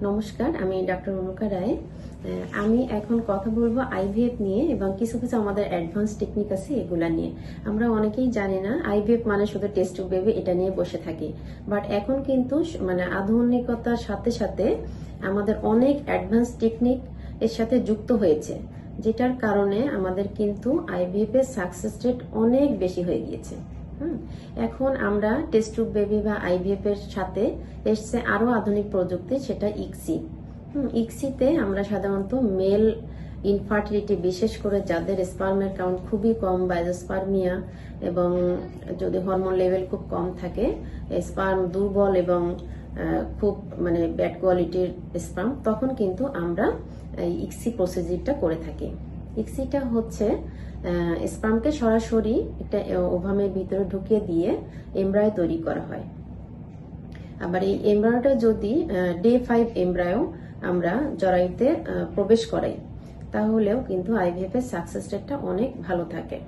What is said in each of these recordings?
নমস্কার, আমি ডক্টর অনুকা রায়। আমি এখন কথা বলবো আইভিএফ নিয়ে এবং কিছু কিছু আমাদের অ্যাডভান্স টেকনিক আছে এগুলা নিয়ে। আমরা অনেকেই জানি না আইভিএফ মানে শুধু টেস্ট টিউব বেবি এটা নিয়ে বসে থাকি, বাট এখন কিন্তু মানে আধুনিকতার সাথে সাথে আমাদের অনেক অ্যাডভান্স টেকনিক এর সাথে যুক্ত হয়েছে, যেটার কারণে আমাদের কিন্তু আইভিএফ এর সাকসেস রেট অনেক বেশি হয়ে গিয়েছে। এখন আমরা টেস্ট টিউব বেবি বা আইভিএফ এর সাথে এসছে আরো আধুনিক প্রযুক্তি, সেটা ইক্সি। ইক্সিতে আমরা সাধারণত মেল ইনফার্টিলিটি, বিশেষ করে যাদের স্পার্মের কাউন্ট খুবই কম বা স্পার্মিয়া এবং যদি হরমোন লেভেল খুব কম থাকে, স্পার্ম দুর্বল এবং খুব মানে ব্যাড কোয়ালিটির স্পার্ম, তখন কিন্তু আমরা ইক্সি প্রসিডিউরটা করে থাকি। ইক্সিটা হচ্ছে স্পার্মকে সরাসরি একটা ওভামের ভিতরে ঢুকিয়ে দিয়ে এমব্রায়ো তৈরি করা হয়। আবার এই এমব্রায়োটা যদি ডে 5 এমব্রায়ো আমরা জরায়ুতে প্রবেশ করাই, তাহলেও কিন্তু আইভিএফ এর সাকসেস রেটটা অনেক ভালো থাকে।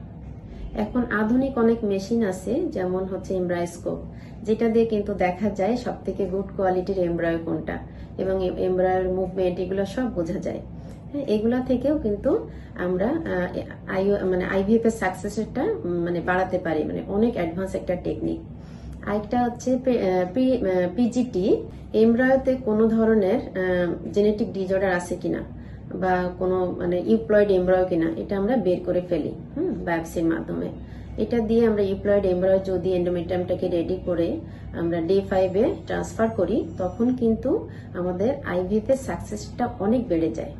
এখন আধুনিক অনেক মেশিন আছে, যেমন হচ্ছে এমব্রায়োস্কোপ, যেটা দিয়ে কিন্তু দেখা যায় সব থেকে গুড কোয়ালিটির এমব্রায়ো কোনটা এবং এমব্রায়োর মুভমেন্ট এগুলো সব বোঝা যায়। এগুলা থেকেও কিন্তু আমরা মানে আইভিএফ এর সাকসেস রেটটা মানে বাড়াতে পারি, মানে অনেক অ্যাডভান্স একটা টেকনিক। আরেকটা হচ্ছে পিজিটি, এমব্রায়োতে কোনো ধরনের জেনেটিক ডিসঅর্ডার আছে কিনা বা কোনো মানে ইউপ্লয়েড এমব্রায়ো কিনা, এটা আমরা বের করে ফেলি বায়োপসির মাধ্যমে। এটা দিয়ে আমরা ইউপ্লয়েড এমব্রায়ো যদি এন্ডোমেট্রিয়ামটাকে রেডি করে আমরা ডে 5-এ ট্রান্সফার করি, তখন কিন্তু আমাদের আইভিএফ এর সাকসেসটা অনেক বেড়ে যায়।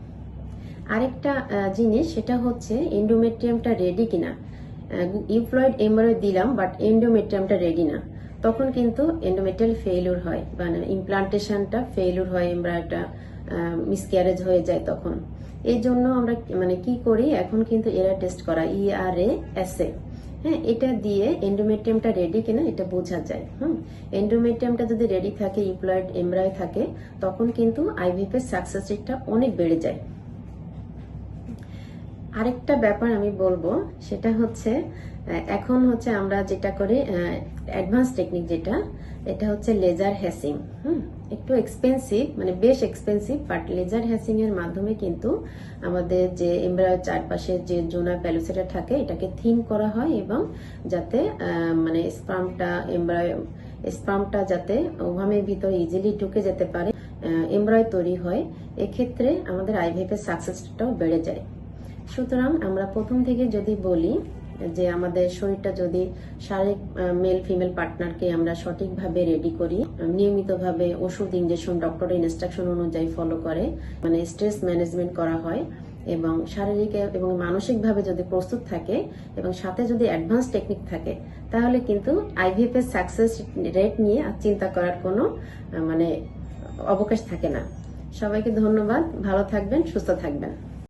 আরেকটা জিনিস, সেটা হচ্ছে এন্ডোমেট্রিয়ামটা রেডি কিনা। ইউপ্লয়েড এমব্রায়ো দিলাম বাট এন্ডোমেট্রিয়ামটা রেডি না, তখন কিন্তু এন্ডোমেট্রিয়াল ফেইলিউর হয় বা ইমপ্লান্টেশনটা ফেইলিউর হয়, এমব্রায়োটা মিসক্যারেজ হয়ে যায়। তখন এই জন্য আমরা মানে কি করি, এখন কিন্তু এরা টেস্ট করা ERA-SA, এটা দিয়ে এন্ডোমেট্রিয়ামটা রেডি কিনা এটা বোঝা যায়। এন্ডোমেট্রিয়ামটা যদি রেডি থাকে, ইউপ্লয়েড এমব্রায়ো থাকে, তখন কিন্তু আইভিএফ এর সাকসেস রেটটা অনেক বেড়ে যায়। আরেকটা ব্যাপার আমি বলবো, সেটা হচ্ছে এখন হচ্ছে আমরা যেটা করি অ্যাডভান্স টেকনিক, যেটা এটা হচ্ছে লেজার হ্যাসিং। একটু এক্সপেন্সিভ, মানে বেশ এক্সপেন্সিভ, বাট লেজার হ্যাসিং এর মাধ্যমে কিন্তু আমাদের যে এমব্রায়োর চারপাশে যে জোনা প্যালোসেটা থাকে এটাকে থিন করা হয় এবং যাতে মানে স্পার্মটা যাতে ওভামের ভিতরে ইজিলি ঢুকে যেতে পারে, এমব্রায়ো তৈরি হয়। এক্ষেত্রে আমাদের আইভিএফ এর সাকসেসটাও বেড়ে যায়। সুতরাং আমরা প্রথম থেকে যদি বলি যে আমাদের শরীরটা যদি শারীরিক মেল ফিমেল পার্টনারকে আমরা সঠিকভাবে রেডি করি, নিয়মিতভাবে ওষুধ ইনজেকশন ডক্টরের ইনস্ট্রাকশন অনুযায়ী ফলো করে, মানে স্ট্রেস ম্যানেজমেন্ট করা হয় এবং শারীরিক এবং মানসিকভাবে যদি প্রস্তুত থাকে এবং সাথে যদি অ্যাডভান্স টেকনিক থাকে, তাহলে কিন্তু আইভিএফ এর সাকসেস রেট নিয়ে চিন্তা করার কোনো মানে অবকাশ থাকে না। সবাইকে ধন্যবাদ, ভালো থাকবেন, সুস্থ থাকবেন।